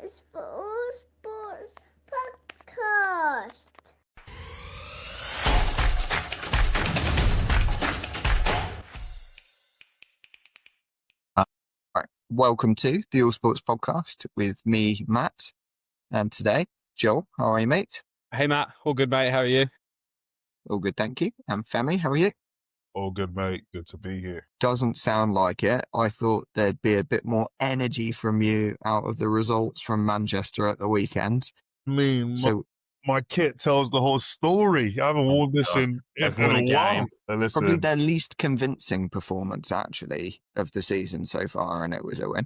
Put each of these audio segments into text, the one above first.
Sports Podcast. Right. Welcome to the All Sports Podcast with me, Matt, and today, Joel. How are you, mate? Hey, Matt. All good, mate. How are you? All good, thank you. And Femi, how are you? All good, mate. Good to be here. Doesn't sound like it. I thought there'd be a bit more energy from you out of the results from Manchester at the weekend. I mean, So my kit tells the whole story. I haven't worn this in a while. Listen, probably their least convincing performance, actually, of the season so far, and it was a win.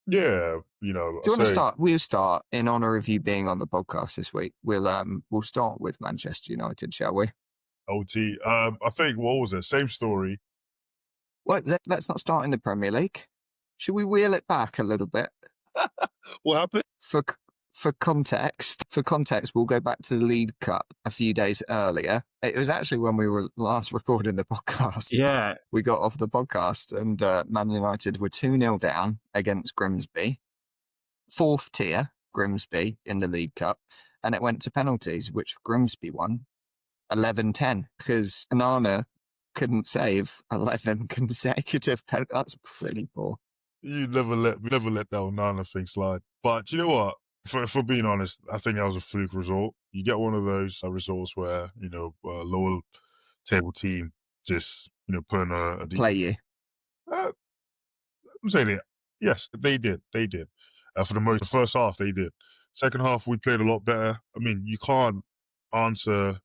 yeah, Do you want to start? We'll start in honour of you being on the podcast this week. We'll start with Manchester United, shall we? OT. I think, what was it? Same story. Well, let's not start in the Premier League. Should we wheel it back a little bit? What happened? For context, we'll go back to the League Cup a few days earlier. It was actually when we were last recording the podcast. Yeah. We got off the podcast and Man United were 2-0 down against Grimsby. Fourth tier, Grimsby, in the League Cup. And it went to penalties, which Grimsby won 11-10 because Onana couldn't save 11 consecutive penalties. That's pretty poor. We never let that Onana thing slide. But do you know what? For being honest, I think that was a fluke result. You get one of those results where, a lower table team just, putting a Play you. I'm saying it. Yes, they did. For the first half, they did. Second half, we played a lot better. I mean, you can't answer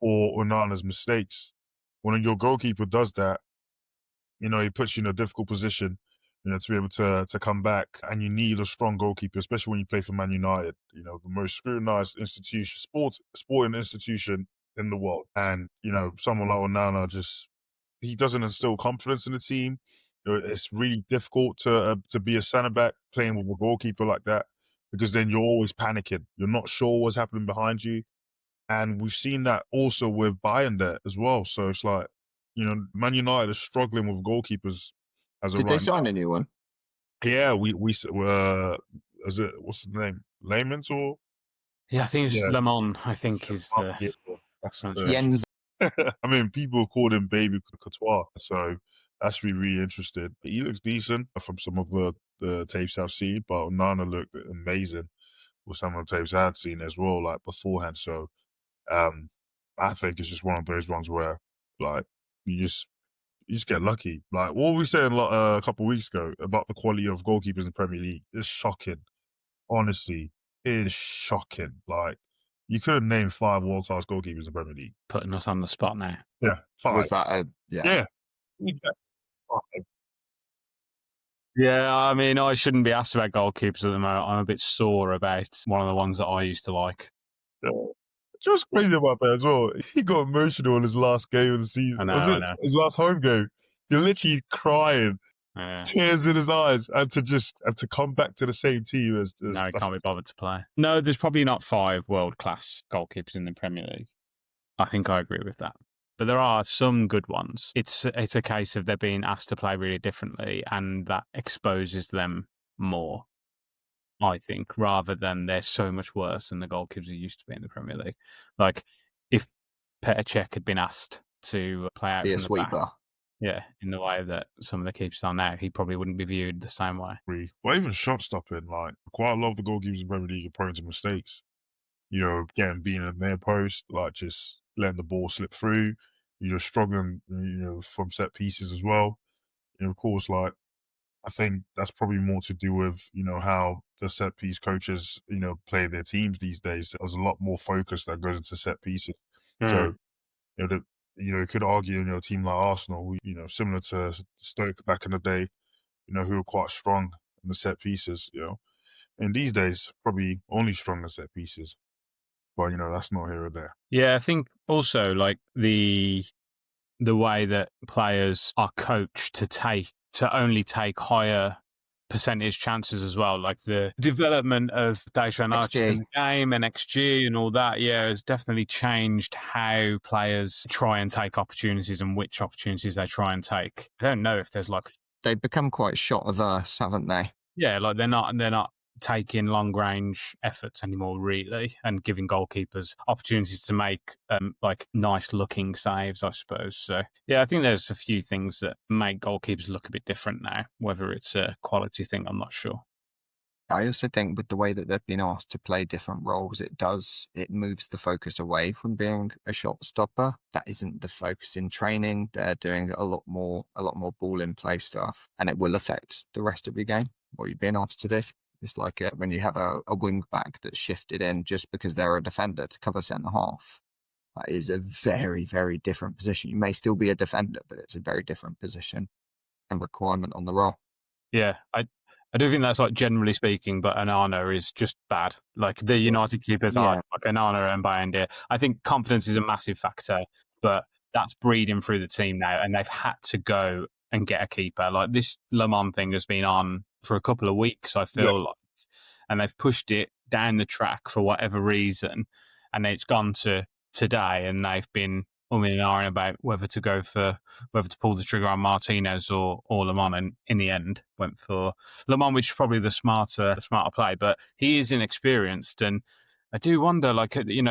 for Onana's mistakes. When your goalkeeper does that, he puts you in a difficult position, to be able to come back. And you need a strong goalkeeper, especially when you play for Man United, the most scrutinized sporting institution in the world. And, someone like Onana he doesn't instill confidence in the team. It's really difficult to be a centre-back playing with a goalkeeper like that, because then you're always panicking. You're not sure what's happening behind you. And we've seen that also with Bayern there as well. So it's like, Man United is struggling with goalkeepers as Did they sign a new one? Yeah, we is it, what's the name? Lamans or? Yeah, I think it's Lemon, I think is the... Jens. I mean, people called him Baby Courtois, so that should be really interesting. He looks decent from some of the tapes I've seen, but Onana looked amazing with some of the tapes I had seen as well, like beforehand. So I think it's just one of those ones where, like, you just get lucky. Like, what were we saying a couple of weeks ago about the quality of goalkeepers in the Premier League? It's shocking. Honestly, it is shocking. Like, you could have named 5 world-class goalkeepers in the Premier League. Putting us on the spot now. Yeah, 5. Was that Yeah. Yeah, I mean, I shouldn't be asked about goalkeepers at the moment. I'm a bit sore about one of the ones that I used to like. Just crazy about that as well. He got emotional in his last game of the season. I know. His last home game? You're literally crying, tears in his eyes, and to come back to the same team as no, he can't be bothered to play. No, there's probably not 5 world-class goalkeepers in the Premier League. I think I agree with that. But there are some good ones. It's a case of they're being asked to play really differently, and that exposes them more, I think, rather than they're so much worse than the goalkeepers who used to be in the Premier League. Like, if Petr Cech had been asked to play out be a from the sweeper? back, in the way that some of the keepers are now, he probably wouldn't be viewed the same way. Well, even shot stopping, like, quite a lot of the goalkeepers in the Premier League are prone to mistakes. Getting beaten in their post, like just letting the ball slip through. Struggling, from set pieces as well. And of course, like, I think that's probably more to do with, how the set piece coaches, play their teams these days. There's a lot more focus that goes into set pieces. So, you could argue, a team like Arsenal, similar to Stoke back in the day, who were quite strong in the set pieces, and these days probably only strong in set pieces. But, that's not here or there. Yeah, I think also, like, the way that players are coached to only take higher percentage chances as well, like the development of data analysis in the game and XG and all that, has definitely changed how players try and take opportunities and which opportunities they try and take. I don't know if there's they've become quite shot averse, haven't they? Yeah, like they're not taking long range efforts anymore, really, and giving goalkeepers opportunities to make nice looking saves, I suppose. So yeah, I think there's a few things that make goalkeepers look a bit different now. Whether it's a quality thing, I'm not sure. I also think with the way that they've been asked to play different roles, it moves the focus away from being a shot stopper. That isn't the focus in training. They're doing a lot more ball in play stuff, and it will affect the rest of your game, what you're being asked to do. It's like when you have a wing back that's shifted in just because they're a defender to cover centre half. That is a very, very different position. You may still be a defender, but it's a very different position and requirement on the role. Yeah, I do think that's like generally speaking, but Onana is just bad. Like the United keepers are like Onana and Bayindir. I think confidence is a massive factor, but that's breeding through the team now, and they've had to go and get a keeper. Like this Le Mans thing has been on for a couple of weeks, I feel like, and they've pushed it down the track for whatever reason, and it's gone to today, and they've been and ahhing about whether to pull the trigger on Martinez or Le Mans, and in the end went for Le Mans, which is probably the smarter play. But he is inexperienced, and I do wonder,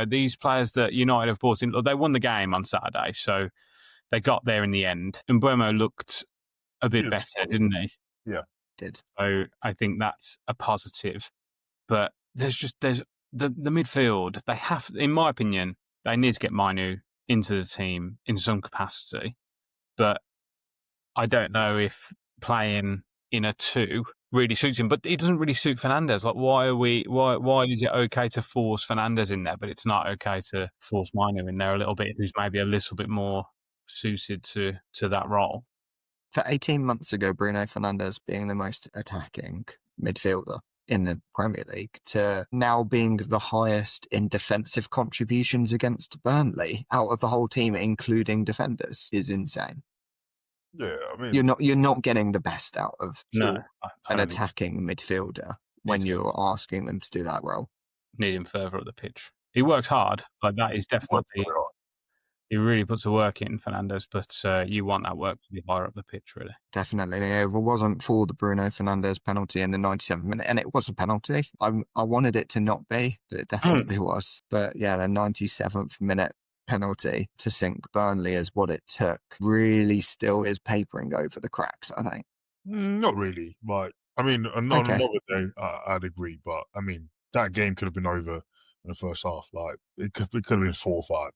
these players that United have brought in, they won the game on Saturday, so they got there in the end. And Mbeumo looked a bit better, didn't he? Yeah, did. So I think that's a positive. But there's the midfield. They have, in my opinion, they need to get Manu into the team in some capacity, but I don't know if playing in a 2 really suits him. But it doesn't really suit Fernandes. Like, why is it okay to force Fernandes in there, but it's not okay to force Manu in there a little bit, who's maybe a little bit more suited to that role? For 18 months ago, Bruno Fernandes being the most attacking midfielder in the Premier League to now being the highest in defensive contributions against Burnley out of the whole team, including defenders, is insane. Yeah, I mean, you're not getting the best out of an attacking midfielder when you're asking them to do that role. Need him further up the pitch. He works hard, like that is definitely. He really puts the work in, Fernandes, but you want that work to be higher up the pitch, really. Definitely. If it wasn't for the Bruno Fernandes penalty in the 97th minute, and it was a penalty, I wanted it to not be, but it definitely was. But yeah, the 97th minute penalty to sink Burnley is what it took. Really still is papering over the cracks, I think. Not really, but I mean, another day, I'd agree, but I mean, that game could have been over in the first half. Like, it could have been 4-5.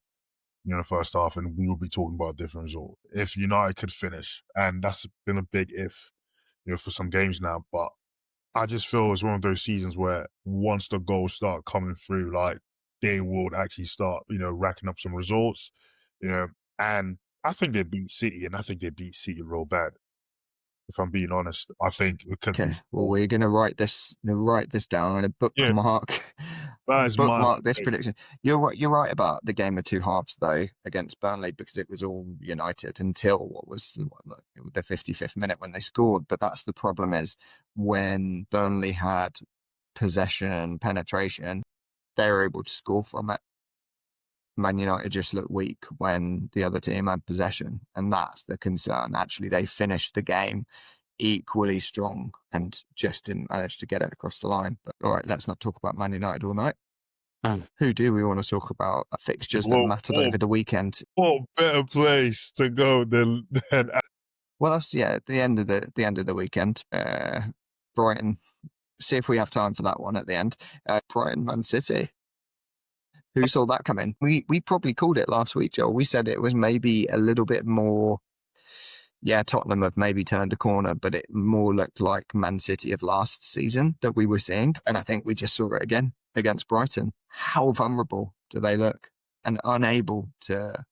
In the first half, and we will be talking about a different result. If United could finish, and that's been a big if, for some games now, but I just feel it's one of those seasons where once the goals start coming through, like, they will actually start, racking up some results, and I think they beat City, and I think they beat City real bad. If I'm being honest, I think it could be. Well, we're going to write this down in a bookmark. Bookmark this prediction. You're right about the game of 2 halves though against Burnley, because it was all United until the 55th minute when they scored. But that's the problem, is when Burnley had possession and penetration, they were able to score from it. Man United just looked weak when the other team had possession, and that's the concern. Actually, they finished the game equally strong and just didn't manage to get it across the line. But all right, let's not talk about Man United all night. Who do we want to talk about? Fixtures that mattered over the weekend. What better place to go than Well, that's at the end of the weekend. Brighton. See if we have time for that one at the end. Brighton, Man City. Who saw that coming? We probably called it last week, Joel. We said it was maybe a little bit more. Yeah, Tottenham have maybe turned a corner, but it more looked like Man City of last season that we were seeing. And I think we just saw it again against Brighton. How vulnerable do they look, and unable to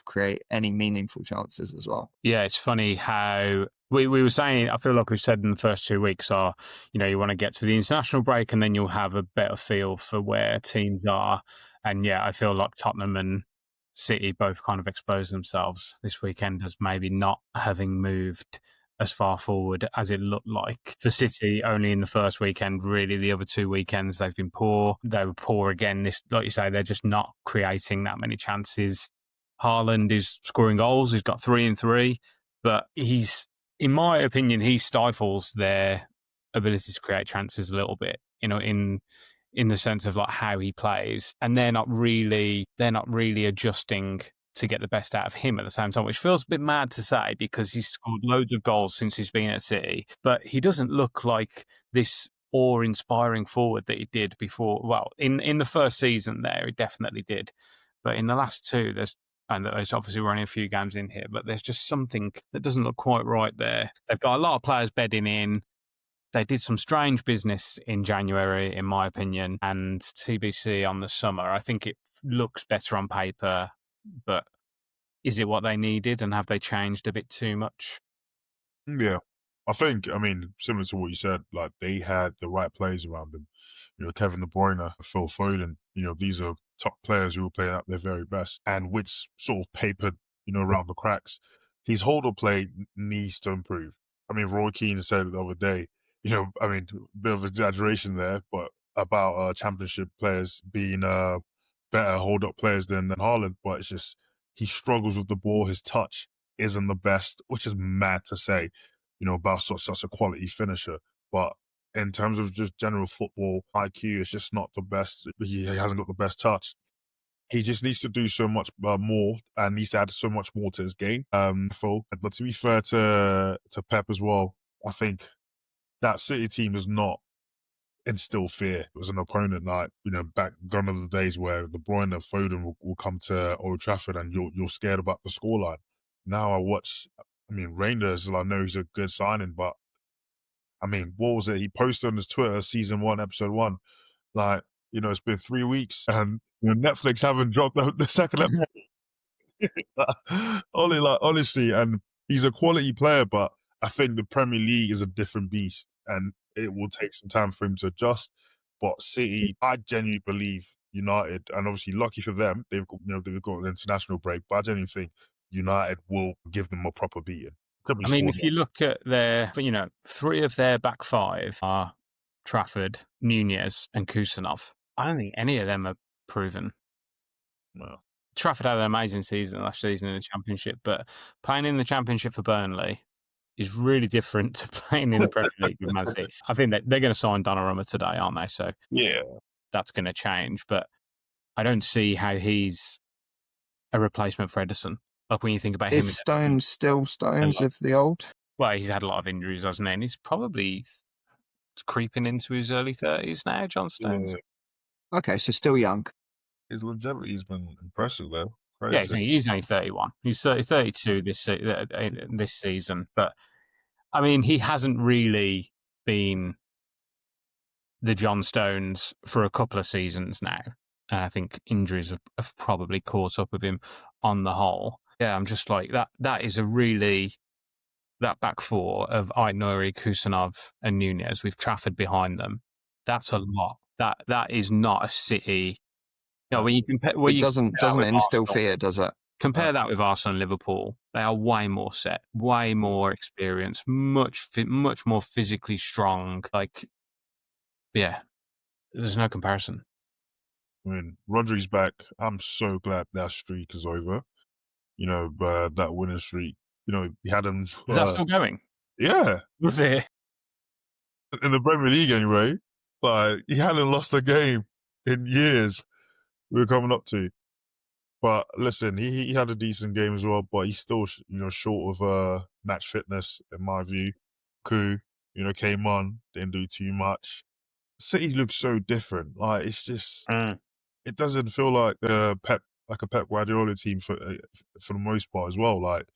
create any meaningful chances as well. Yeah, it's funny how we were saying, I feel like we've said in the first 2 weeks are, you want to get to the international break and then you'll have a better feel for where teams are. And yeah, I feel like Tottenham and City both kind of exposed themselves this weekend as maybe not having moved as far forward as it looked like. For City, only in the first weekend, really the other 2 weekends they've been poor. They were poor again. This, like you say, they're just not creating that many chances. Haaland is scoring goals. He's got 3 and 3, but in my opinion, he stifles their ability to create chances a little bit, in the sense of like how he plays, and they're not really adjusting to get the best out of him at the same time, which feels a bit mad to say because he's scored loads of goals since he's been at City, but he doesn't look like this awe-inspiring forward that he did before. Well, in the first season there, he definitely did, but in the last two, and there's obviously we're only a few games in here, but there's just something that doesn't look quite right there. They've got a lot of players bedding in. They did some strange business in January, in my opinion, and TBC on the summer. I think it looks better on paper, but is it what they needed, and have they changed a bit too much? Yeah. I mean, similar to what you said, like they had the right players around them. Kevin De Bruyne, Phil Foden, these are top players who were playing at their very best, and which sort of papered, around the cracks. His hold-up play needs to improve. I mean, Roy Keane said it the other day, I mean, a bit of exaggeration there, but about championship players being better hold-up players than Haaland, but it's just he struggles with the ball. His touch isn't the best, which is mad to say, about such a quality finisher. But in terms of just general football IQ, it's just not the best. He hasn't got the best touch. He just needs to do so much more and needs to add so much more to his game. But to be fair to Pep as well, I think that City team does not instill fear. It was an opponent like, back gone are the days where De Bruyne and Foden will come to Old Trafford and you're scared about the scoreline. Now Rangers, I know he's a good signing, but I mean, what was it? He posted on his Twitter, season 1, episode 1, like, it's been 3 weeks and Netflix haven't dropped the second episode. Honestly, and he's a quality player, but I think the Premier League is a different beast and it will take some time for him to adjust. But City, I genuinely believe United, and obviously lucky for them, they've got an international break, but I genuinely think United will give them a proper beating. I mean, if you look at their, 3 of their back 5 are Trafford, Nunez, and Kusanov. I don't think any of them are proven. No. Trafford had an amazing season last season in the Championship, but playing in the Championship for Burnley is really different to playing in the Premier League with Man City. I think that they're going to sign Donnarumma today, aren't they? So yeah, that's going to change, but I don't see how he's a replacement for Ederson. Like when you think about him. Is Stones still Stones of the old? Well, he's had a lot of injuries, hasn't he? And he's probably creeping into his early 30s now, John Stones. Yeah. Okay, so still young. His longevity's been impressive, though. Yeah, he's only 31. He's 32 this season. But, I mean, he hasn't really been the John Stones for a couple of seasons now. And I think injuries have probably caught up with him on the whole. Yeah, I'm just like, that is that back 4 of Aït-Nouri, Kusanov and Nunez with Trafford behind them. That's a lot. That is not a City. When you compare, it doesn't instill fear, does it? Compare that with Arsenal and Liverpool. They are way more set, way more experienced, much more physically strong. Like, yeah, there's no comparison. I mean, Rodri's back. I'm so glad that streak is over. That winning streak. He had him. Is that still going? Yeah. Was it? In the Premier League, anyway. Like, he hadn't lost a game in years. We were coming up to. But listen, he had a decent game as well, but he's still, short of match fitness, in my view. Coup, came on, didn't do too much. City looks so different. Like, it's just, it doesn't feel like a Pep Guardiola team for the most part as well. Like,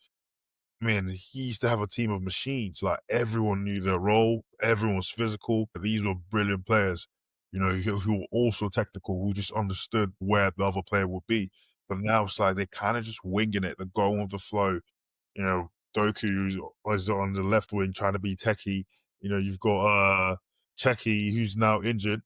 man, he used to have a team of machines. Like, everyone knew their role, everyone was physical. These were brilliant players, who were also technical, who just understood where the other player would be. But now it's like they're kind of just winging it. They're going with the flow. Doku was on the left wing trying to be techie. You've got Cheki, who's now injured.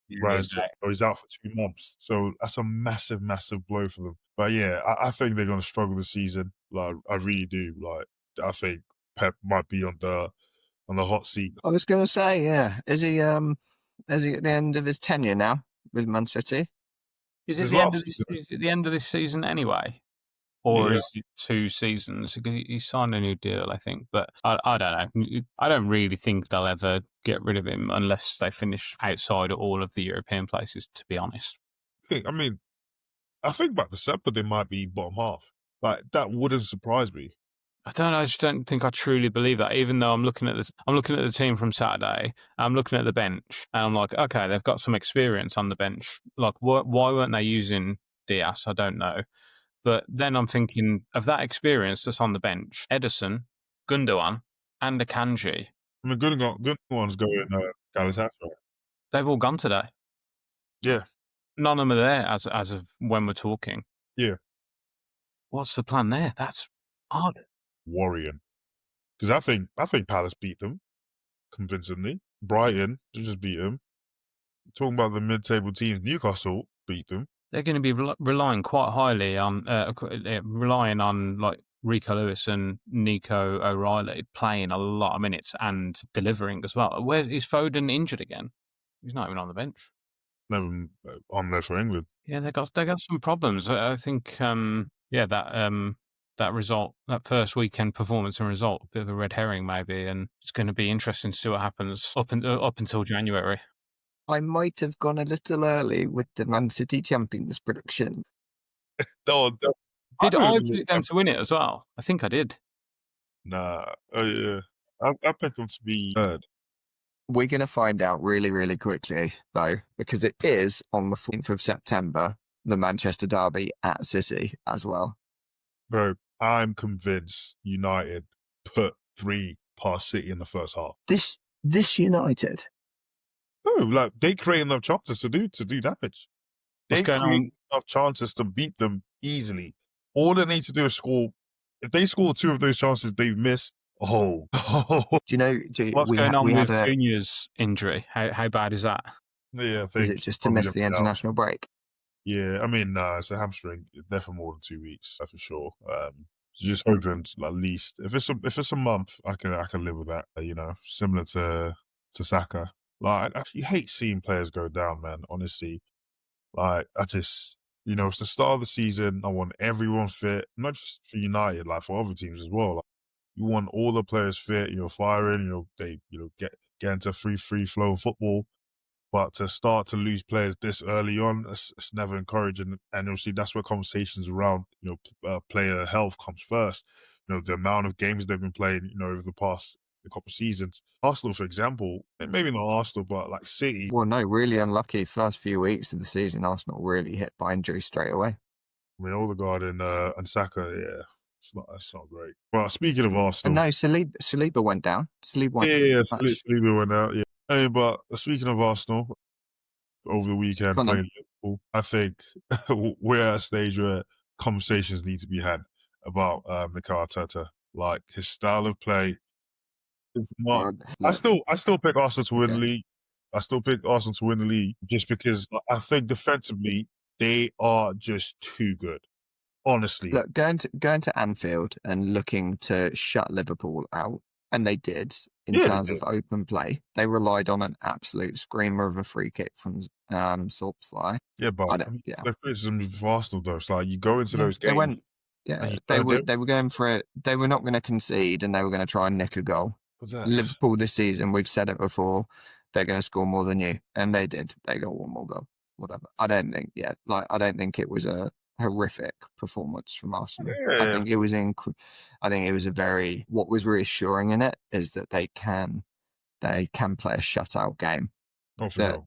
He's out for 2 months. So that's a massive, massive blow for them. But yeah, I think they're going to struggle this season. Like, I really do. Like, I think Pep might be on the hot seat. I was going to say, yeah. Is he at the end of his tenure now with Man City? Is it the end of this season anyway? or Yeah. is it 2 seasons? He signed a new deal, I think, but I don't know. I don't really think they'll ever get rid of him unless they finish outside all of the European places, to be honest. I mean, I think by December they might be bottom half. Like, that wouldn't surprise me. I don't know. I just don't think I truly believe that. Even though I'm looking at this, I'm looking at the team from Saturday. I'm looking at the bench, and I'm like, okay, they've got some experience on the bench. Like, why weren't they using Diaz? I don't know. But then I'm thinking of that experience that's on the bench: Edison, Gundogan, and Akanji. I mean, Gundogan's going Galatasaray. They've all gone today. Yeah. None of them are there as of when we're talking. Yeah. What's the plan there? That's odd. Worrying. Because I think Palace beat them convincingly. Brighton just beat them. Talking about the mid-table teams, Newcastle beat them. They're going to be relying quite highly on like Rico Lewis and Nico O'Reilly playing a lot of minutes and delivering as well. Where is Foden injured again? He's not even on the bench. Never on there for England. Yeah, they got some problems. I think that result, that first weekend performance and result, a bit of a red herring maybe, and it's going to be interesting to see what happens up until January. I might have gone a little early with the Man City Champions prediction. No, Did I pick them to win it as well? I think I did. Nah. Oh, yeah. I picked them to be third. We're going to find out really, really quickly, though, because it is on the 14th of September, the Manchester Derby at City as well. Bro, I'm convinced United put 3 past City in the first half. This United? No, like, they create enough chances to do damage. They What's going create on? enough chances to beat them easily. All they need to do is score. If they score 2 of those chances they've missed, Do you know? What's going on we with had Junior's injury? How bad is that? yeah, I think is it just to probably miss the left out. international break? Yeah, I mean, it's a hamstring. There for more than 2 weeks, that's for sure. So just hoping at least if it's a month, I can live with that. Similar to Saka. Like, I actually hate seeing players go down, man. Honestly, like, I just it's the start of the season. I want everyone fit, not just for United, like for other teams as well. Like, you want all the players fit. Firing. They get into free flow of football. But to start to lose players this early on, it's never encouraging. And obviously, that's where conversations around player health comes first. The amount of games they've been playing, over the past couple of seasons. Arsenal, for example, maybe not Arsenal, but like City. Well, no, really unlucky. First few weeks of the season, Arsenal really hit by injury straight away. I mean, Odegaard and Saka, yeah, that's not great. Well, speaking of Arsenal, And no, Saliba went down. Saliba went out. Yeah, hey, but speaking of Arsenal, over the weekend Go on then. playing Liverpool, I think we're at a stage where conversations need to be had about Mikel Arteta. Like, his style of play is not. I still pick Arsenal to win the league. I still pick Arsenal to win the league just because I think defensively they are just too good. Honestly, Look, going to Anfield and looking to shut Liverpool out, and they did in terms of open play. They relied on an absolute screamer of a free kick from Solskjaer. yeah, but the criticism of Arsenal though, it's like you go into those games. They were going for it. They were not going to concede, and they were going to try and nick a goal. Liverpool this season, we've said it before, they're going to score more than you, and they did. They got one more goal. Whatever. I don't think it was a horrific performance from Arsenal. Yeah. I think it was what was reassuring in it is that they can play a shutout game. Oh, for that real.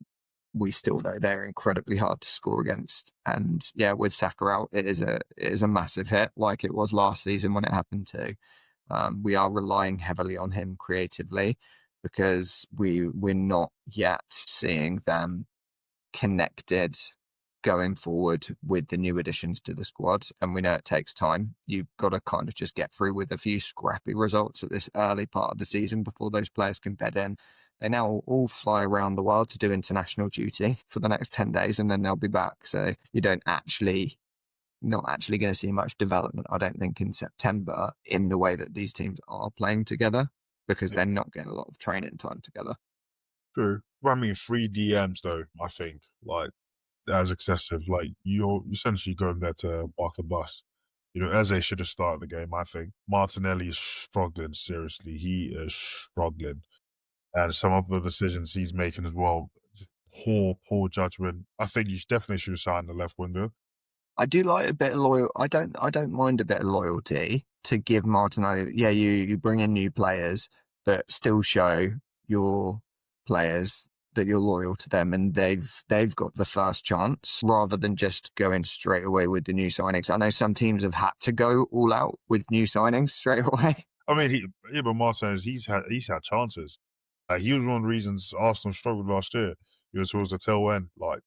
we still know they're incredibly hard to score against. And yeah, with Saka out, it is a massive hit, like it was last season when it happened too. We are relying heavily on him creatively because we're not yet seeing them connected going forward with the new additions to the squad. And we know it takes time. You've got to kind of just get through with a few scrappy results at this early part of the season before those players can bed in. They now all fly around the world to do international duty for the next 10 days and then they'll be back. So you not actually going to see much development, I don't think, in September in the way that these teams are playing together because they're not getting a lot of training time together. True. Well, I mean, 3 DMs though, I think, like, that is excessive. Like, you're essentially going there to park the bus. Eze should have started the game, I think. Martinelli is struggling, seriously. He is struggling. And some of the decisions he's making as well, just poor judgment. I think you definitely should have signed the left winger. I do like a bit of loyal. I don't mind a bit of loyalty to give Martinelli. Yeah, you bring in new players, but still show your players that you're loyal to them, and they've got the first chance rather than just going straight away with the new signings. I know some teams have had to go all out with new signings straight away. I mean, but Martinez, he's had chances. He was one of the reasons Arsenal struggled last year. Towards the tail end, like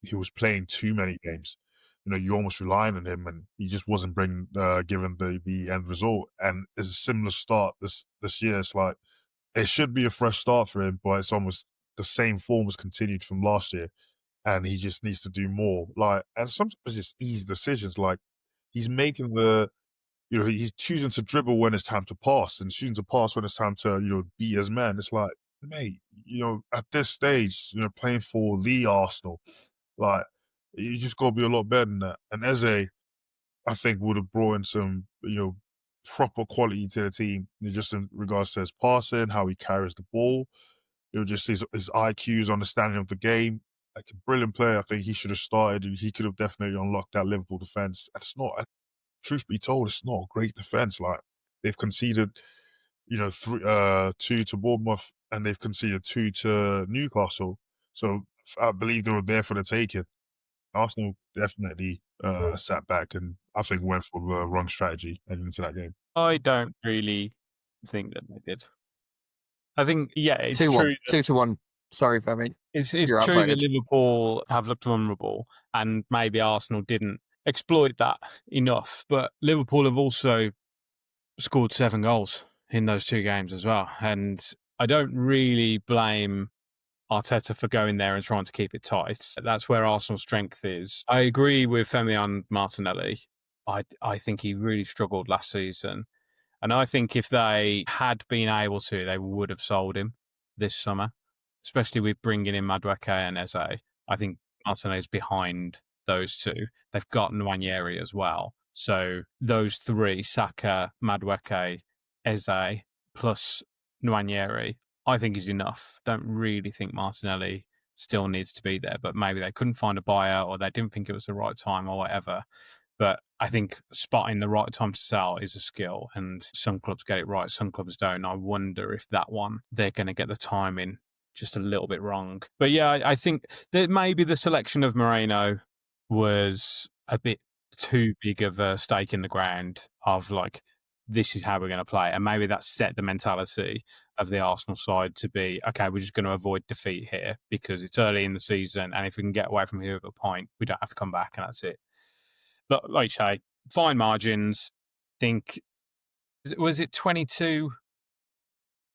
he was playing too many games. You're almost relying on him, and he just wasn't giving the end result. And it's a similar start this year. It's like it should be a fresh start for him, but it's almost the same form has continued from last year, and he just needs to do more. And sometimes it's just easy decisions. Like he's making he's choosing to dribble when it's time to pass, and choosing to pass when it's time to be his man. It's like, mate, at this stage, playing for the Arsenal, like you just got to be a lot better than that. And Eze, I think, would have brought in some proper quality to the team, just in regards to his passing, how he carries the ball, just his IQ's understanding of the game. Like a brilliant player. I think he should have started, and he could have definitely unlocked that Liverpool defense. And it's not, truth be told, it's not a great defense. Like they've conceded, 2 to Bournemouth, and they've conceded 2 to Newcastle. So I believe they were there for the taking. Arsenal definitely sat back and I think went for the wrong strategy heading into that game. I don't really think that they did. I think, yeah, it's 2-1. true. 2-1. Sorry, Femi. It's true that Liverpool have looked vulnerable, and maybe Arsenal didn't exploit that enough. But Liverpool have also scored 7 goals in those 2 games as well. And I don't really blame Arteta for going there and trying to keep it tight. That's where Arsenal's strength is. I agree with Femi on Martinelli. I think he really struggled last season. And I think if they had been able to, they would have sold him this summer, especially with bringing in Madueke and Eze. I think Martinelli's behind those 2. They've got Nwaneri as well. So those 3, Saka, Madueke, Eze, plus Nwaneri, I think is enough. Don't really think Martinelli still needs to be there, but maybe they couldn't find a buyer, or they didn't think it was the right time, or whatever. But I think spotting the right time to sell is a skill, and some clubs get it right, some clubs don't. I wonder if that one, they're going to get the timing just a little bit wrong. But yeah, I think that maybe the selection of Moreno was a bit too big of a stake in the ground of like, this is how we're going to play. And maybe that set the mentality of the Arsenal side to be, okay, we're just going to avoid defeat here because it's early in the season. And if we can get away from here with a point, we don't have to come back, and that's it. But like you say, fine margins. I think, was it 22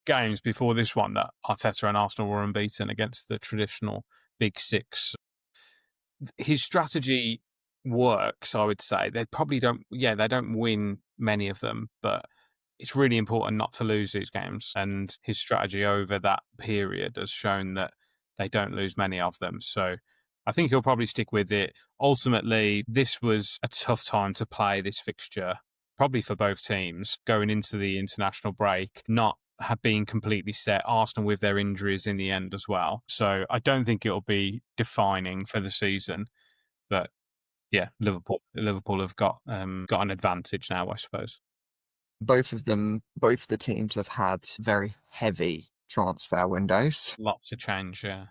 games before this one that Arteta and Arsenal were unbeaten against the traditional Big Six? His strategy works, I would say. They probably don't, they don't win many of them, but it's really important not to lose these games. And his strategy over that period has shown that they don't lose many of them. So I think he'll probably stick with it. Ultimately, this was a tough time to play this fixture, probably for both teams, going into the international break, not being completely set. Arsenal with their injuries in the end as well. So I don't think it'll be defining for the season. But yeah, Liverpool have got an advantage now, I suppose. Both the teams have had very heavy transfer windows. Lots of change, yeah.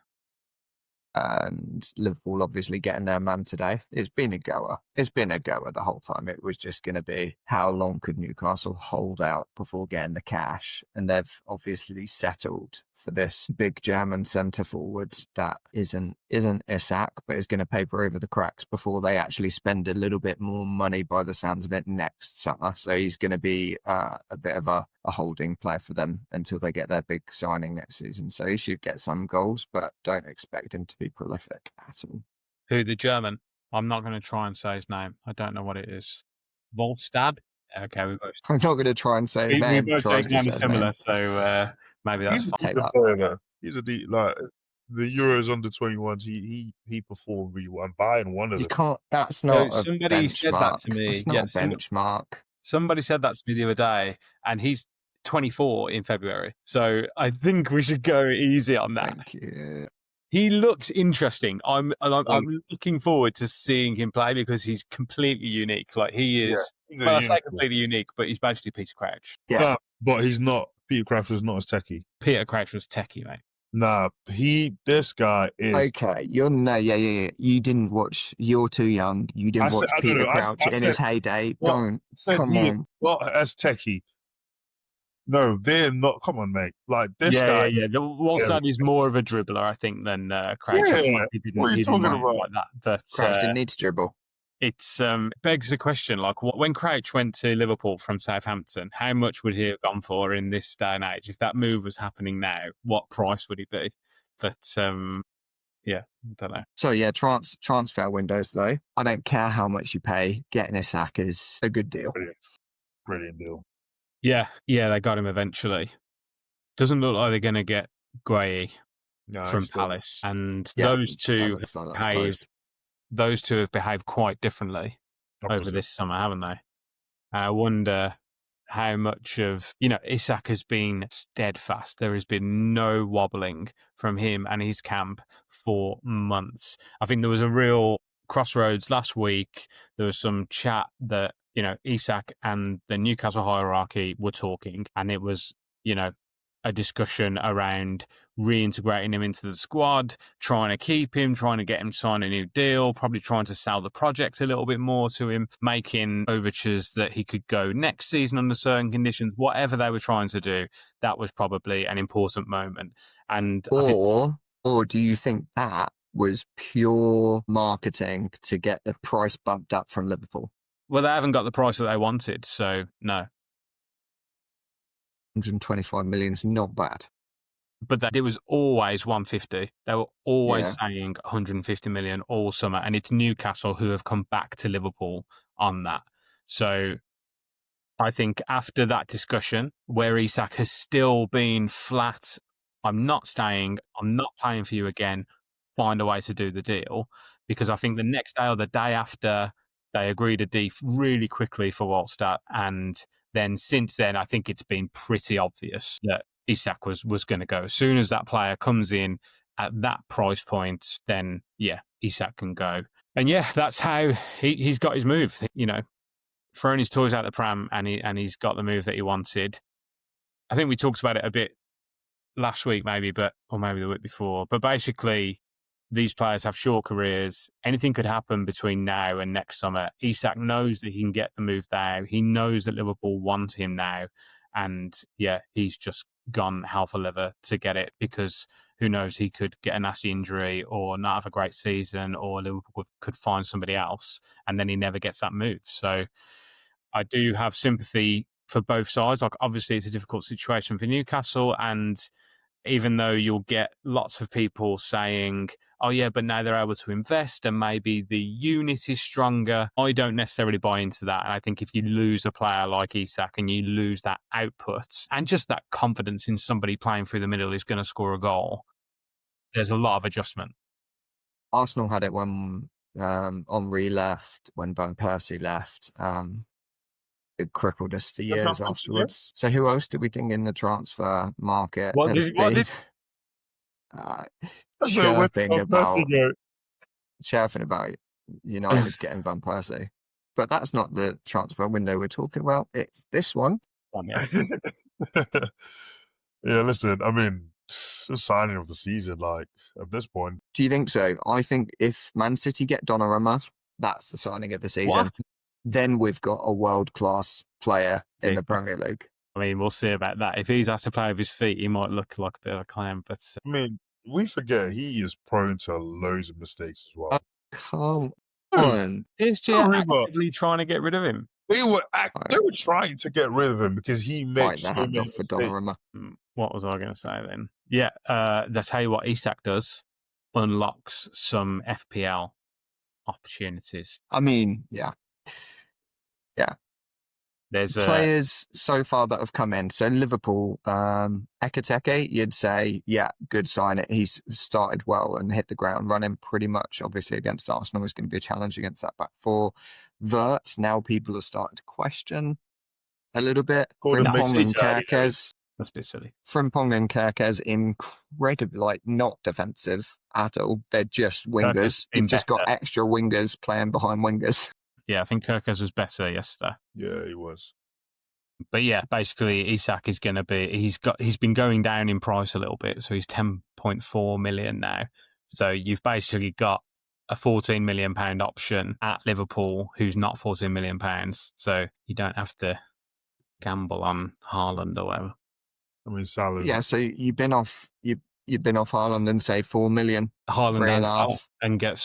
And Liverpool obviously getting their man today. It's been a goer. It's been a goer the whole time. It was just going to be, how long could Newcastle hold out before getting the cash? And they've obviously settled for this big German centre forward that isn't Isak, but is going to paper over the cracks before they actually spend a little bit more money by the sounds of it next summer. So he's going to be a bit of a holding player for them until they get their big signing next season. So he should get some goals, but don't expect him to be prolific at all. Who, the German? I'm not going to try and say his name. I don't know what it is. Volstad? Okay, we both. I'm not going to try and say his name. We both say names similar, so maybe that's He's fine. a player, though. He's a the Euros under 21s, he performed really well. And Bayern one of You them. can't. That's So not a somebody said that benchmark. to me. That's not a benchmark. Somebody said that to me the other day, and he's 24 in February. So I think we should go easy on that. Thank you. He looks interesting. I'm looking forward to seeing him play because he's completely unique. Like he is. he's a Well, I say unicorn. completely unique, but he's basically Peter Crouch. Yeah. No, but he's not. Peter Crouch is not as techie. Peter Crouch was techie, mate. Nah, this guy is. Okay, yeah. You didn't watch. You're too young. You didn't watch Peter Crouch in his heyday. Don't. Come on. Not as techie. No, they're not. Come on, mate. Like this guy. Yeah. The Wallstad is more of a dribbler, I think, than Crouch. Yeah, What are you talking about? Like that. But Crouch didn't need to dribble. It's begs the question, like when Crouch went to Liverpool from Southampton, how much would he have gone for in this day and age? If that move was happening now, what price would he be? But yeah, I don't know. So yeah, transfer windows though. I don't care how much you pay. Getting Isak is a good deal. Brilliant deal. Yeah, they got him eventually. Doesn't look like they're going to get Gueye from Palace, and those two have behaved quite differently over this summer, haven't they? And I wonder how much of, Isak has been steadfast. There has been no wobbling from him and his camp for months. I think there was a real crossroads last week. There was some chat that, Isak and the Newcastle hierarchy were talking, and it was, a discussion around reintegrating him into the squad, trying to keep him, trying to get him to sign a new deal, probably trying to sell the project a little bit more to him, making overtures that he could go next season under certain conditions. Whatever they were trying to do, that was probably an important moment. And or do you think that was pure marketing to get the price bumped up from Liverpool? Well, they haven't got the price that they wanted, so no. 125 million is not bad. But it was always 150. They were always saying 150 million all summer, and it's Newcastle who have come back to Liverpool on that. So I think after that discussion, where Isak has still been flat, I'm not staying, I'm not playing for you again, find a way to do the deal, because I think the next day or the day after, they agreed a deal really quickly for Wallstad, and then since then, I think it's been pretty obvious that Isak was going to go. As soon as that player comes in at that price point, then Isak can go. And that's how he's got his move. Throwing his toys out the pram, and he's got the move that he wanted. I think we talked about it a bit last week, or maybe the week before. But basically, these players have short careers. Anything could happen between now and next summer. Isak knows that he can get the move now. He knows that Liverpool want him now. And he's just gone hell for leather to get it, because who knows, he could get a nasty injury or not have a great season, or Liverpool could find somebody else, and then he never gets that move. So I do have sympathy for both sides. Like, obviously, it's a difficult situation for Newcastle, and even though you'll get lots of people saying, oh yeah, but now they're able to invest and maybe the unit is stronger, I don't necessarily buy into that. And I think if you lose a player like Isak and you lose that output and just that confidence in somebody playing through the middle who's going to score a goal, there's a lot of adjustment. Arsenal had it when Henry left, when Van Persie left. It crippled us for years afterwards. So who else did we think in the transfer market? Chirping about United getting Van Persie. But that's not the transfer window we're talking about. It's this one. Listen, I mean, the signing of the season, like, at this point. Do you think so? I think if Man City get Donnarumma, that's the signing of the season. What? Then we've got a world-class player in the Premier League. I mean, we'll see about that. If he's asked to play with his feet, he might look like a bit of a clown. But I mean, we forget he is prone to loads of mistakes as well. Come on. PSG are actively trying to get rid of him. They were trying to get rid of him because he makes so many mistakes. For Donnarumma. What was I going to say then? That's how what Isak does, unlocks some FPL opportunities. I mean, yeah. There's Players so far that have come in. So Liverpool, Ekateke, you'd say, yeah, good sign. He's started well and hit the ground running pretty much. Obviously, against Arsenal is going to be a challenge against that back four. Wirtz, now people are starting to question a little bit. Frimpong and Kerkez. That's a bit silly. Frimpong and Kerkez incredibly not defensive at all. They're just wingers. You've just got extra wingers playing behind wingers. Yeah, I think Kerkez was better yesterday. Yeah, he was. But yeah, basically Isak is going to be. He's been going down in price a little bit, so he's 10.4 million now. So you've basically got a 14 million pound option at Liverpool, who's not 14 million pounds. So you don't have to gamble on Haaland or whatever. I mean, Salah. Yeah, so you've been off Haaland and say 4 million. Haaland and Salah and get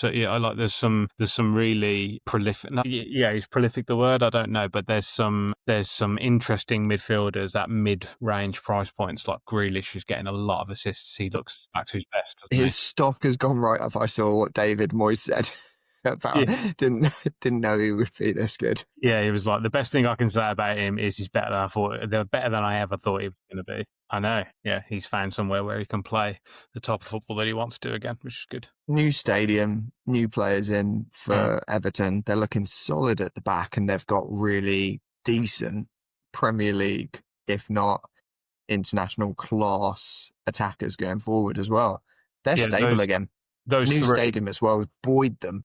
there's some really prolific. Is prolific the word? I don't know, but there's some interesting midfielders at mid-range price points. Like Grealish is getting a lot of assists. He looks back to his best. His stock has gone right up. I saw what David Moyes said. About didn't know he would be this good. Yeah, he was like, the best thing I can say about him is he's better than I thought. They're better than I ever thought he was going to be. I know. Yeah, he's found somewhere where he can play the type of football that he wants to do again, which is good. New stadium, new players in for Everton. They're looking solid at the back, and they've got really decent Premier League, if not international class attackers going forward as well. They're stable again. New stadium as well. Buoyed them.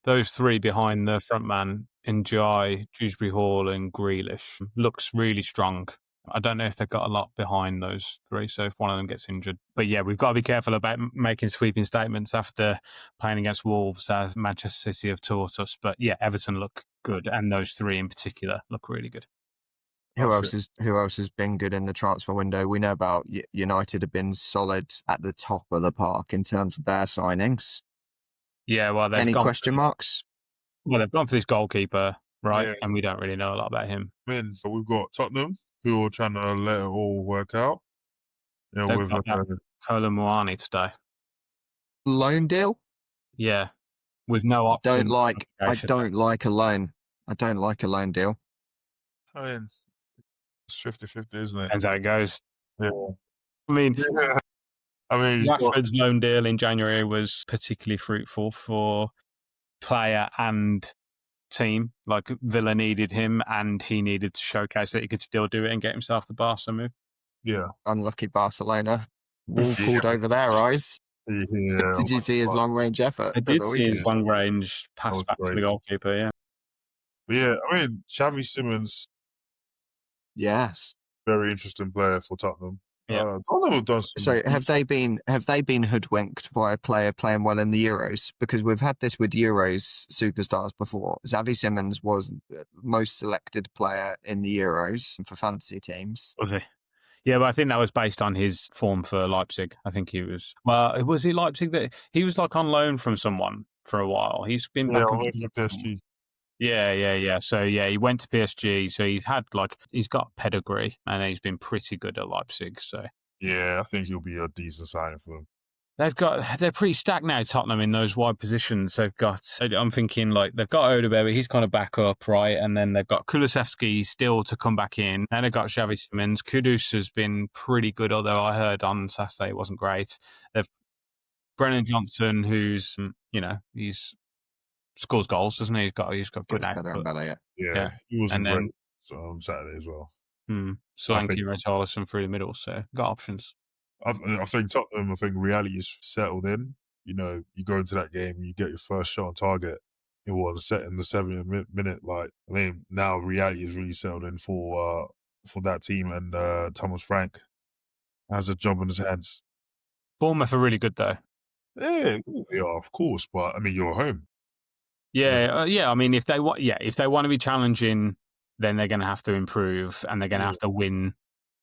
Those three behind the front man, Njai, Dewsbury Hall and Grealish, looks really strong. I don't know if they've got a lot behind those three, so if one of them gets injured. But yeah, we've got to be careful about making sweeping statements after playing against Wolves, as Manchester City have taught us. But yeah, Everton look good, and those three in particular look really good. Who else has been good in the transfer window? We know about United have been solid at the top of the park in terms of their signings. Yeah, well, any question marks? Well, they've gone for this goalkeeper, right? Yeah. And we don't really know a lot about him. So we've got Tottenham, who are trying to let it all work out. They've got Kolo Muani today. Loan deal? Yeah, with no option. I don't like a loan. I don't like a loan deal. I mean, it's 50-50, isn't it? Depends how it goes. Yeah. I mean, Rashford's loan deal in January was particularly fruitful for player and team. Like Villa needed him, and he needed to showcase that he could still do it and get himself the Barca move. Yeah, unlucky Barcelona. Wall pulled over their eyes. Yeah. Did you see his long range effort? I did see his long range pass back to the goalkeeper. Yeah. But yeah, I mean, Xavi Simons. Yes. Very interesting player for Tottenham. Yeah. So have they been hoodwinked by a player playing well in the Euros? Because we've had this with Euros superstars before. Xavi Simons was the most selected player in the Euros for fantasy teams. Okay. Yeah, but I think that was based on his form for Leipzig. I think he was. Well, was he Leipzig that he was like on loan from someone for a while? He's been back on PSG. Yeah. So yeah, he went to PSG. So he's got pedigree, and he's been pretty good at Leipzig. So yeah, I think he'll be a decent signing for them. They're pretty stacked now, Tottenham, in those wide positions. I'm thinking they've got Odegaard, he's kind of back up, right? And then they've got Kulusevski still to come back in. And they've got Xavi Simons. Kudus has been pretty good, although I heard on Saturday it wasn't great. They've Brennan Johnson, who's, he's scores goals, doesn't he? He's got good output. Yeah, he was great on Saturday as well. Solanke, Richarlison through the middle, so got options. I think Tottenham, reality is settled in. You go into that game and you get your first shot on target. It was set in the 70th minute. Now reality is really settled in for that team, and Thomas Frank has a job in his hands. Bournemouth are really good though. Yeah, of course, but you're home. Yeah. If they want to be challenging, then they're going to have to improve, and they're going to have to win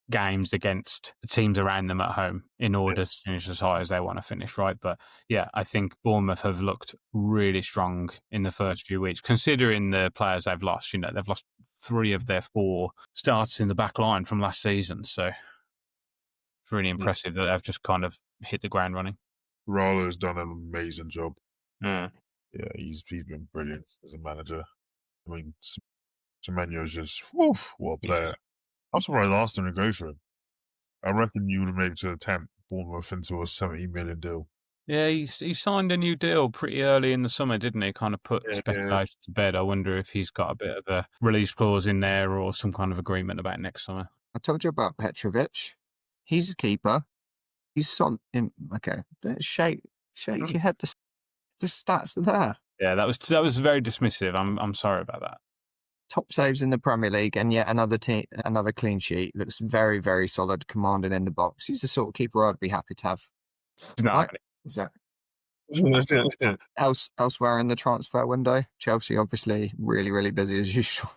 games against the teams around them at home in order to finish as high as they want to finish, right? But yeah, I think Bournemouth have looked really strong in the first few weeks, considering the players they've lost. They've lost 3 of their 4 starts in the back line from last season, so it's really impressive that they've just kind of hit the ground running. Rala has done an amazing job. Yeah, he's been brilliant as a manager. Semenyo's just, whew, what a player. I'm surprised Arsenal didn't go for him. I reckon you would have maybe to tempt Bournemouth into a 70 million deal. Yeah, he signed a new deal pretty early in the summer, didn't he? Kind of put Yeah. speculation to bed. I wonder if he's got a bit of a release clause in there or some kind of agreement about next summer. I told you about Petrovic. He's a keeper. He's solid. Okay, don't shake your head. The stats are there. Yeah, that was very dismissive. I'm sorry about that. Top saves in the Premier League, and yet another clean sheet. Looks very, very solid, commanding in the box. He's the sort of keeper I'd be happy to have. It's not Right? happening. Is that elsewhere in the transfer window? Chelsea obviously really, really busy as usual.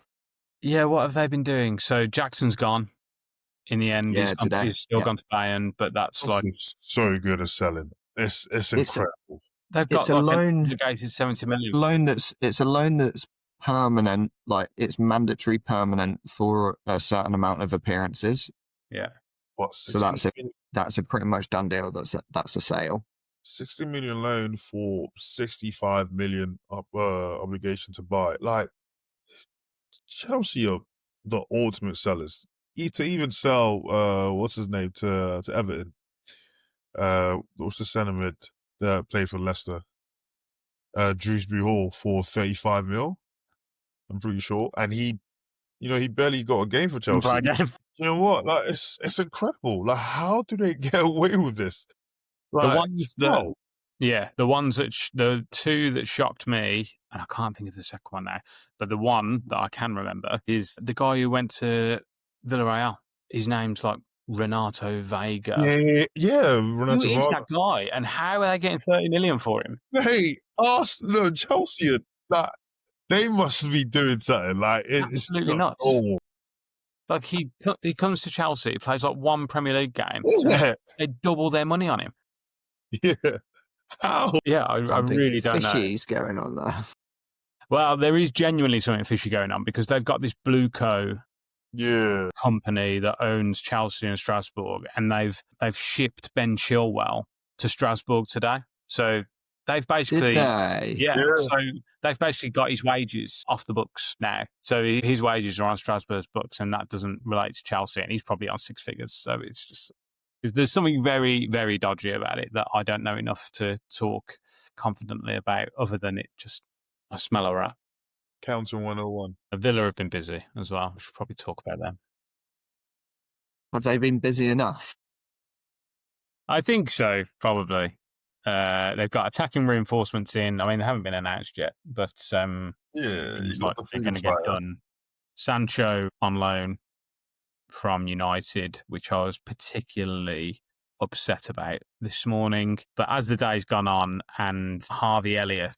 Yeah, what have they been doing? So Jackson's gone in the end. Yeah, today. He's still gone to Bayern, but that's like so good at selling. It's incredible. They've got It's a loan. Obligated 70 million. It's a loan that's permanent. Like it's mandatory permanent for a certain amount of appearances. Yeah. What? So that's a pretty much done deal. That's a sale. 60 million loan for 65 million obligation to buy. Like Chelsea are the ultimate sellers. To even sell what's his name to Everton. What's the centre mid that played for Leicester? Drewsbury Hall for 35 mil. I'm pretty sure, and he barely got a game for Chelsea. You know what? Like it's incredible. Like how do they get away with this? Like, the two that shocked me, and I can't think of the second one now, but the one that I can remember is the guy who went to Villarreal. His name's like Renato Vega. Yeah. Renato Who is Vega. that guy, and how are they getting 30 million for him? Hey, Arsenal, Chelsea, like they must be doing something. Like it's absolutely nuts. Oh. Like he comes to Chelsea, he plays like one Premier League game. Yeah. They double their money on him. Yeah. How? Yeah, I really don't know. Fishy's going on there. Well, there is genuinely something fishy going on because they've got this Blueco company that owns Chelsea and Strasbourg, and they've shipped Ben Chilwell to Strasbourg today. So they've basically so they've basically got his wages off the books now. So his wages are on Strasbourg's books, and that doesn't relate to Chelsea, and he's probably on six figures. So it's just there's something very, very dodgy about it that I don't know enough to talk confidently about, other than it just I smell a rat. Counter 101. Villa have been busy as well. We should probably talk about them. Have they been busy enough? I think so, probably. They've got attacking reinforcements in. I mean, they haven't been announced yet, but they're going to get done. Sancho on loan from United, which I was particularly upset about this morning. But as the day's gone on, and Harvey Elliott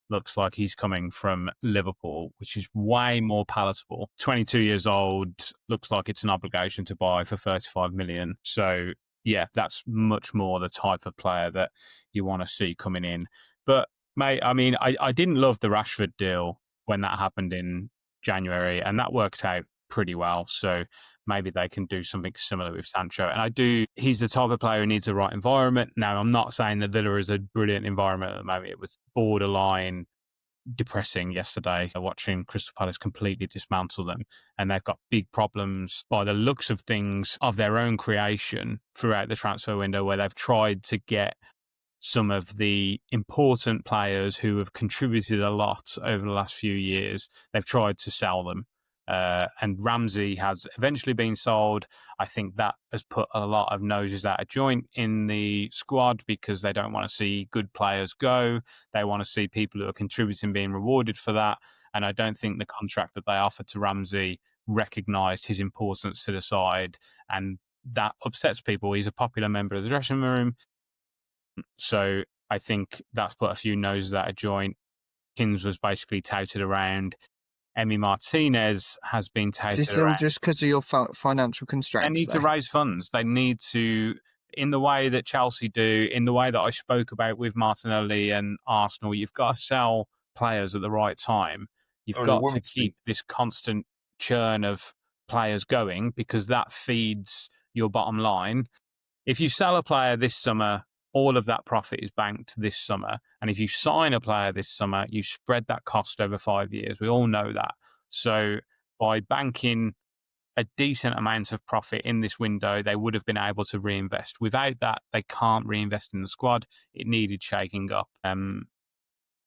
looks like he's coming from Liverpool, which is way more palatable. 22 years old, looks like it's an obligation to buy for 35 million. So yeah, that's much more the type of player that you want to see coming in. But mate, I mean, I didn't love the Rashford deal when that happened in January, and that worked out pretty well. So maybe they can do something similar with Sancho. And he's the type of player who needs the right environment. Now, I'm not saying that Villa is a brilliant environment at the moment. It was borderline depressing yesterday, watching Crystal Palace completely dismantle them. And they've got big problems by the looks of things of their own creation throughout the transfer window, where they've tried to get some of the important players who have contributed a lot over the last few years. They've tried to sell them. And Ramsey has eventually been sold. I think that has put a lot of noses out of joint in the squad because they don't want to see good players go. They want to see people who are contributing being rewarded for that. And I don't think the contract that they offered to Ramsey recognised his importance to the side. And that upsets people. He's a popular member of the dressing room. So I think that's put a few noses out of joint. Kins was basically touted around. Emi Martinez has been touted Is this all around. just because of your financial constraints? They need to raise funds. They need to, in the way that Chelsea do, in the way that I spoke about with Martinelli and Arsenal, you've got to sell players at the right time. You've got to keep this constant churn of players going because that feeds your bottom line. If you sell a player this summer, all of that profit is banked this summer. And if you sign a player this summer, you spread that cost over 5 years. We all know that. So by banking a decent amount of profit in this window, they would have been able to reinvest. Without that, they can't reinvest in the squad. It needed shaking up. Emi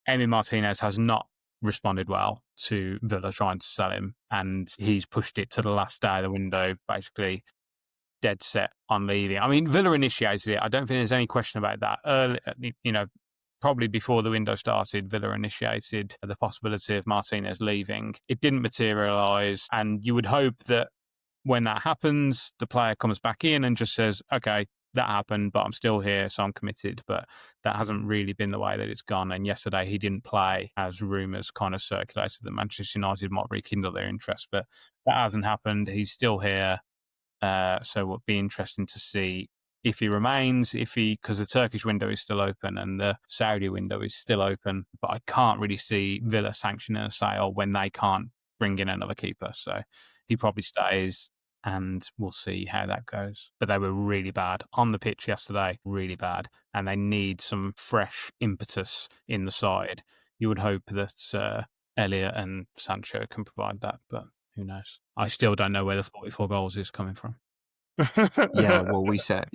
Martinez has not responded well to Villa trying to sell him, and he's pushed it to the last day of the window, basically dead set on leaving. I mean, Villa initiated it. I don't think there's any question about that. Early, probably before the window started, Villa initiated the possibility of Martinez leaving. It didn't materialise, and you would hope that when that happens, the player comes back in and just says, okay, that happened, but I'm still here, so I'm committed. But that hasn't really been the way that it's gone. And yesterday he didn't play, as rumours kind of circulated that Manchester United might rekindle their interest. But that hasn't happened. He's still here. So it'll be interesting to see if he remains, because the Turkish window is still open and the Saudi window is still open. But I can't really see Villa sanctioning a sale when they can't bring in another keeper. So he probably stays, and we'll see how that goes. But they were really bad on the pitch yesterday, really bad, and they need some fresh impetus in the side. You would hope that Elliott and Sancho can provide that, but who knows? I still don't know where the 44 goals is coming from. Yeah, well, we said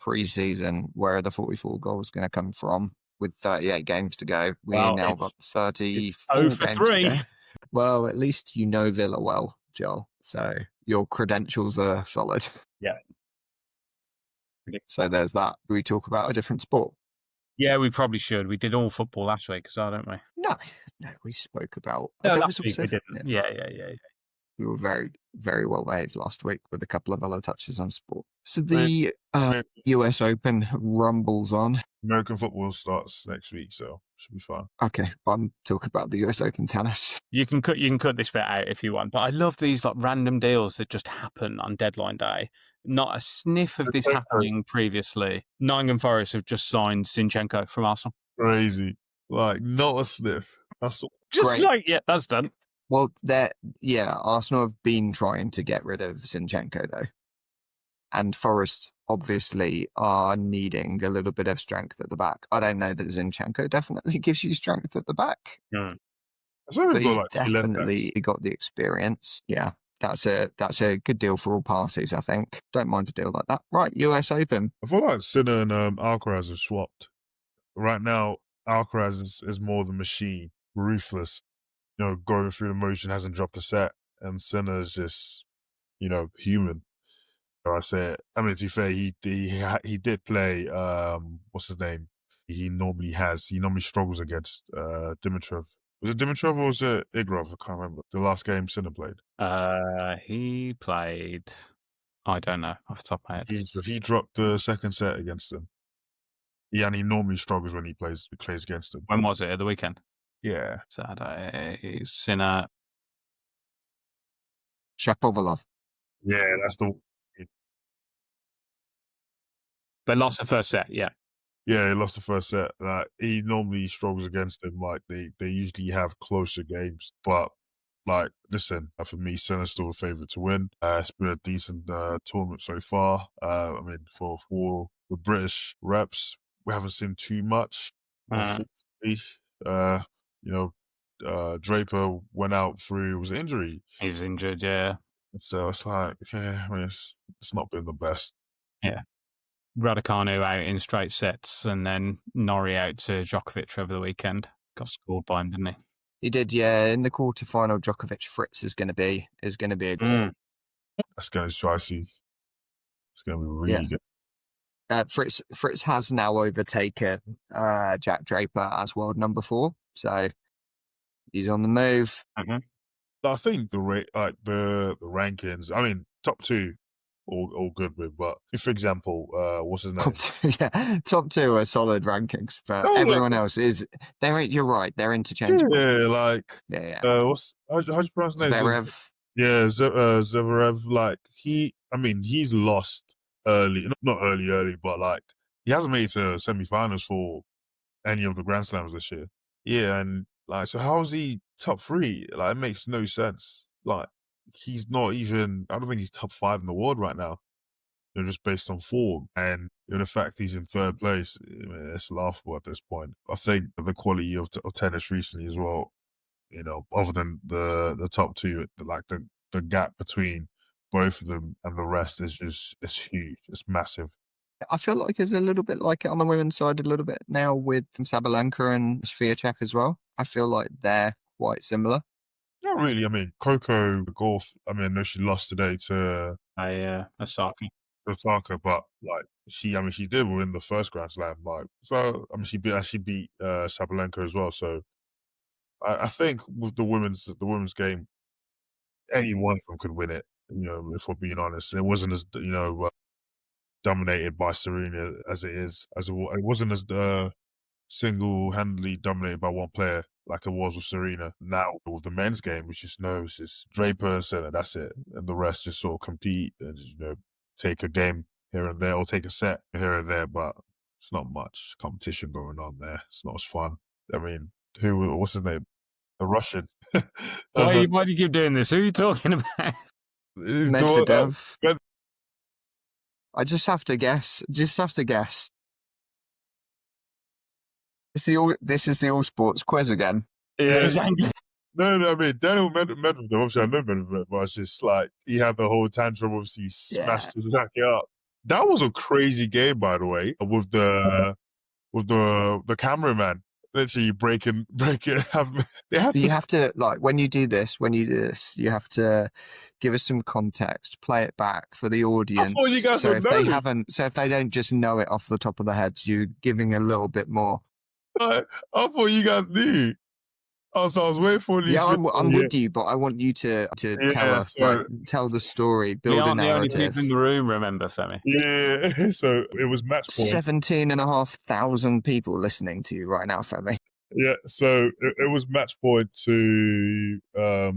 pre-season where are the 44 goals going to come from with 38 games to go. We now got 34 0 for games 3. to go. Well, at least you know Villa well, Joel. So your credentials are solid. Yeah. So there's that. We talk about a different sport. Yeah, we probably should. We did all football last week, don't we? No, we spoke about. No, last week we didn't. Yeah. We were very, very well behaved last week with a couple of other touches on sport. So the US Open rumbles on. American football starts next week, so should be fun. Okay, I'm talking about the US Open tennis. You can cut this bit out if you want, but I love these like random deals that just happen on deadline day. Not a sniff of this happening previously. Nottingham Forest have just signed Zinchenko from Arsenal. Crazy, like not a sniff. That's just great. That's done. Well, Arsenal have been trying to get rid of Zinchenko though, and Forest obviously are needing a little bit of strength at the back. I don't know that Zinchenko definitely gives you strength at the back, but he's definitely got the experience. Yeah, that's a good deal for all parties. I think. Don't mind a deal like that. Right, US Open. I feel like Sinner and Alcaraz have swapped. Right now, Alcaraz is more the machine, ruthless. Going through the motion, hasn't dropped a set, and Sinner is just, human. So I say, to be fair, he did play. What's his name? He normally struggles against Dimitrov. Was it Dimitrov or was it Igrov? I can't remember. The last game Sinner played. He played. I don't know off the top of my head. He dropped the second set against him. Yeah, and he normally struggles when he plays against him. When was it? At the weekend? Yeah. Saturday. Sinner. Shapovalov. Yeah, that's the. But lost the first set, yeah. Yeah, he lost the first set. He normally struggles against him. Like they usually have closer games, but listen, for me, Sinner's still a favourite to win. It's been a decent tournament so far. For the British reps, we haven't seen too much. Unfortunately, Draper went out through injury. He was injured, yeah. So it's like, it's not been the best. Yeah. Raducanu out in straight sets, and then Norrie out to Djokovic over the weekend. Got scored by him, didn't he? He did, yeah. In the quarterfinal, Djokovic Fritz is going to be a goal. That's going to be spicy. It's going to be really good. Fritz has now overtaken Jack Draper as world number 4, so he's on the move. Mm-hmm. I think the rankings. I mean, top 2. All good with, but if, for example, what's his name? Top 2 are solid rankings, but everyone else is. You're right, they're interchangeable. Yeah, yeah. How'd you pronounce his name? Zverev. Yeah, Zverev. He's lost early, not early, but he hasn't made it to semi-finals for any of the Grand Slams this year. Yeah, and so how is he top 3? It makes no sense. He's not even. I don't think he's top 5 in the world right now. Just based on form and the fact he's in 3rd place. It's laughable at this point. I think the quality of tennis recently as well other than the top two, like the gap between both of them and the rest is it's huge. It's massive. I feel like it's a little bit like it on the women's side a little bit now with Sabalenka and Swiatek as well. I feel like they're quite similar. Not really. I mean, Coco Golf. I mean, I know she lost today to Osaka. Osaka, but like she did win the first Grand Slam. Like, so I mean, she beat Sabalenka as well. So I think with the women's game, any one of them could win it. If we're being honest, it wasn't as dominated by Serena as it is. It wasn't as single-handedly dominated by one player like it was with Serena. Now with the men's game, we just know it's just Draper and Senna, that's it, and the rest just sort of compete and take a game here and there or take a set here and there, but it's not much competition going on there. It's not as fun. I mean, what's his name? The Russian. Why do you keep doing this? Who are you talking about? Medvedev. I just have to guess. This is the all sports quiz again. Yeah, exactly. No, I mean, Daniel Medvedev, obviously I know Medvedev, but it's just like, he had the whole tantrum, obviously he smashed his jacket up. That was a crazy game, by the way, with the cameraman. Literally breaking. You have to, like, when you do this, you have to give us some context, play it back for the audience. I thought you guys would know. If they don't just know it off the top of their heads, you're giving a little bit more. I thought you guys knew. Oh, so I was waiting for you. Yeah, I'm with you, but I want you to tell us, tell the story, build a narrative. The only people in the room remember, Femi. Yeah, so it was match point. 17,500 people listening to you right now, Femi. Yeah, so it was match point to I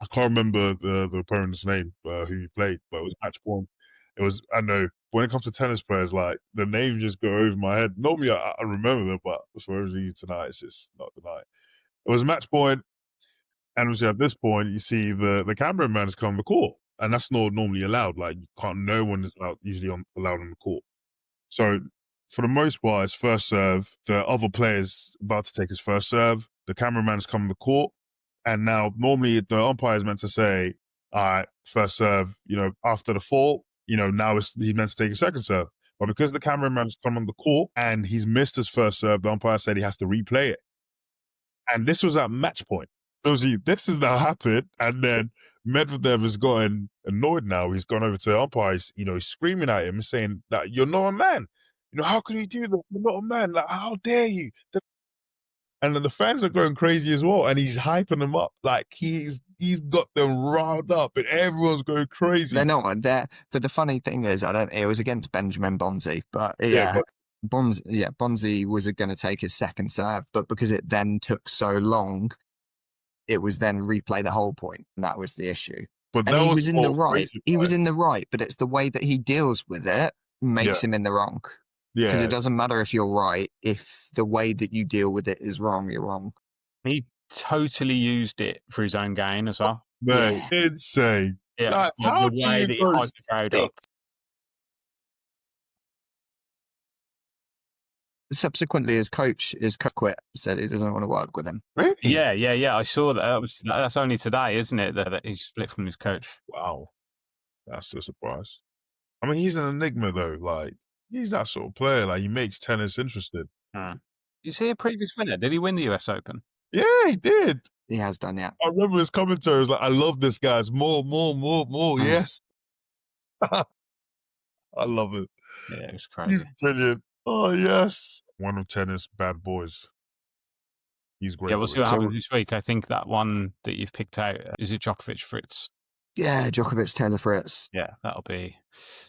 can't remember the opponent's name who he played, but it was match point. It was, I know, when it comes to tennis players, like, the names just go over my head. Normally I remember them, but for whatever reason tonight, it's just not the night. It was a match point, and obviously at this point, you see the cameraman's come on the court, and that's not normally allowed. Like, no one is usually allowed on the court. So, for the most part, it's first serve. The other player's about to take his first serve. The cameraman's come on the court, and now normally the umpire is meant to say, all right, first serve, after the fault, now he's meant to take a second serve. But because the cameraman's come on the court and he's missed his first serve, the umpire said he has to replay it. And this was at match point. So this has now happened, and then Medvedev has gotten annoyed now. He's gone over to the umpire. He's screaming at him, saying that you're not a man. How can you do that? You're not a man. Like, how dare you? And then the fans are going crazy as well, and he's hyping them up. Like, he's got them riled up, and everyone's going crazy. They're not. But the funny thing is, it was against Benjamin Bonzi, but Bonzi was going to take his second serve, but because it then took so long, it was then replay the whole point, and that was the issue. But he was in the right. He was in the right, but it's the way that he deals with it makes him in the wrong. Yeah, because it doesn't matter if you're right. If the way that you deal with it is wrong, you're wrong. He totally used it for his own gain as well. Man, insane. Yeah, like, how the way that he hyped the crowd up. Subsequently, his coach quit, said he doesn't want to work with him. Really? Yeah. I saw that. That's only today, isn't it, that he split from his coach? Wow, that's a surprise. I mean, he's an enigma though. Like, he's that sort of player. Like, he makes tennis interesting. You see a previous winner? Did he win the US Open? Yeah, he did. He has done, yeah. I remember his commentary was like, "I love this guys. More. Yes." I love it. Yeah, it was crazy. He's brilliant. Oh, yes. One of tennis bad boys. He's great. Yeah, we'll see what happens this week. I think that one that you've picked out, is it Djokovic Fritz? Yeah, Djokovic, Taylor Fritz. Yeah,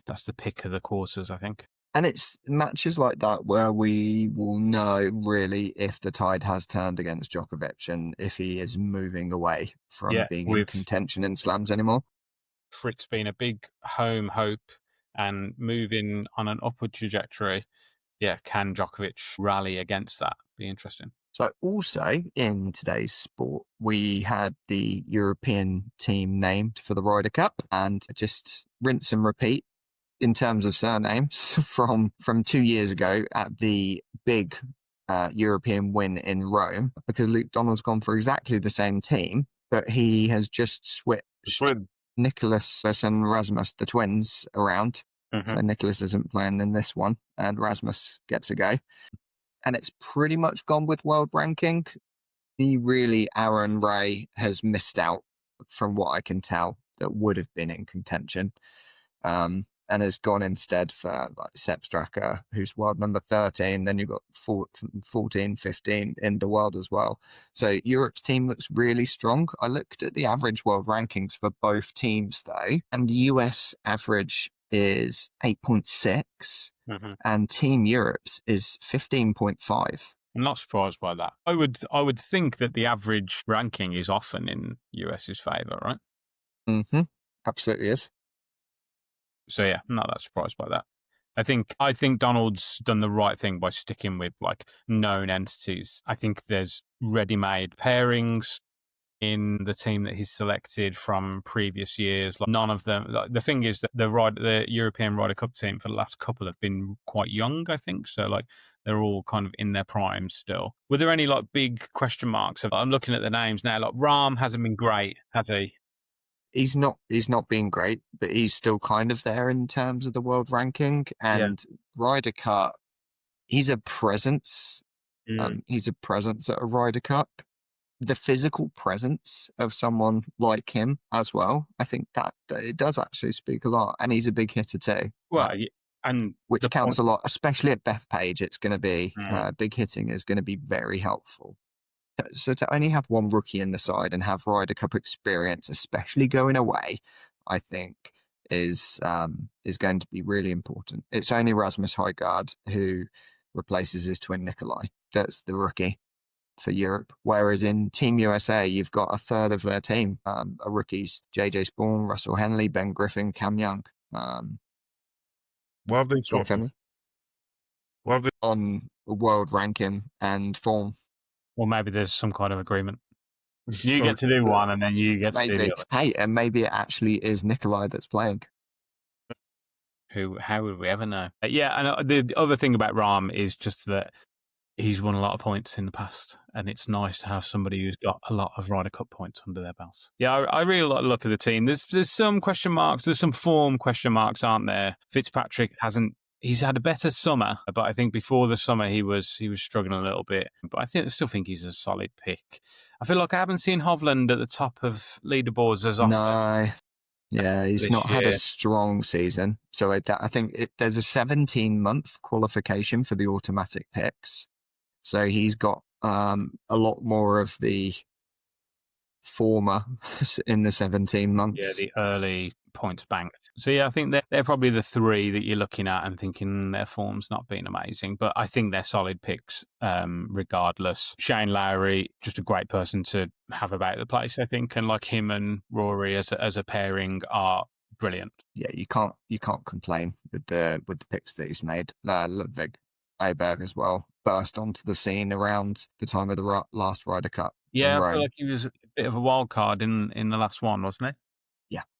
that's the pick of the quarters, I think. And it's matches like that where we will know really if the tide has turned against Djokovic and if he is moving away from being in contention in slams anymore. Fritz being a big home hope and moving on an upward trajectory. Yeah, can Djokovic rally against that? Be interesting. So also in today's sport, we had the European team named for the Ryder Cup, and just rinse and repeat in terms of surnames from 2 years ago at the big European win in Rome, because Luke Donald's gone for exactly the same team, but he has just switched Nicholas and Rasmus, the twins, around. Mhm. So Nicholas isn't playing in this one, and Rasmus gets a go. And it's pretty much gone with world ranking. Aaron Ray has missed out, from what I can tell, that would have been in contention. And has gone instead for like Sepp Straka, who's world number 13. Then you've got 14, 15 in the world as well. So Europe's team looks really strong. I looked at the average world rankings for both teams, though, and the US average is 8.6, and Team Europe's is 15.5. I'm not surprised by that. I would think that the average ranking is often in US's favour, right? Mm-hmm. Absolutely is. So yeah, I'm not that surprised by that. I think Donald's done the right thing by sticking with like known entities. I think there's ready-made pairings in the team that he's selected from previous years. Like none of them. Like, the thing is that the European Ryder Cup team for the last couple have been quite young, I think. So like they're all kind of in their prime still. Were there any like big question marks? I'm looking at the names now. Like Rahm hasn't been great, has he? He's not been great, but he's still kind of there in terms of the world ranking. And Ryder Cup, he's a presence. He's a presence at a Ryder Cup. The physical presence of someone like him as well, I think that it does actually speak a lot. And he's a big hitter too. Well, and which counts a lot, especially at Bethpage. It's going to be big hitting is going to be very helpful. So to only have one rookie in the side and have Ryder Cup experience, especially going away, I think is going to be really important. It's only Rasmus Højgaard who replaces his twin Nikolai. That's the rookie for Europe. Whereas in Team USA, you've got a third of their team are rookies: JJ Spawn, Russell Henley, Ben Griffin, Cam Young. What have they swapped? What have they on world ranking and form? Or maybe there's some kind of agreement. You get to do one, and then you get to do the other. Hey, and maybe it actually is Nikolai that's playing. How would we ever know? Yeah, and the other thing about Rahm is just that he's won a lot of points in the past, and it's nice to have somebody who's got a lot of Ryder Cup points under their belts. Yeah, I really like the look of the team. There's some question marks. There's some form question marks, aren't there? Fitzpatrick hasn't. He's had a better summer, but I think before the summer he was struggling a little bit. But I still think he's a solid pick. I feel like I haven't seen Hovland at the top of leaderboards as often. No, yeah, he's not had a strong season. So I think there's a 17-month qualification for the automatic picks. So he's got a lot more of the former in the 17 months. Yeah, the early points banked. So yeah, I think they're probably the three that you're looking at and thinking their form's not been amazing, but I think they're solid picks regardless. Shane Lowry, just a great person to have about the place, I think, and like him and Rory as a pairing are brilliant. Yeah, you can't complain with the picks that he's made. Ludwig Aberg as well burst onto the scene around the time of the last Ryder Cup. Yeah, I feel like he was a bit of a wild card in the last one, wasn't he?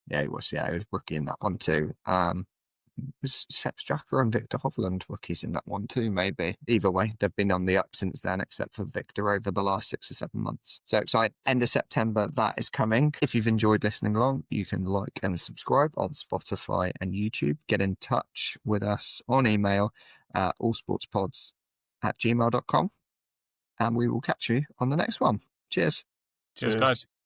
Yeah, he was. Yeah, he was rookie in that one too. Was Sepp Straka and Victor Hovland rookies in that one too, maybe. Either way, they've been on the up since then, except for Victor over the last 6 or 7 months. So excited. End of September, that is coming. If you've enjoyed listening along, you can like and subscribe on Spotify and YouTube. Get in touch with us on email, allsportspods@gmail.com. And we will catch you on the next one. Cheers. Cheers, guys.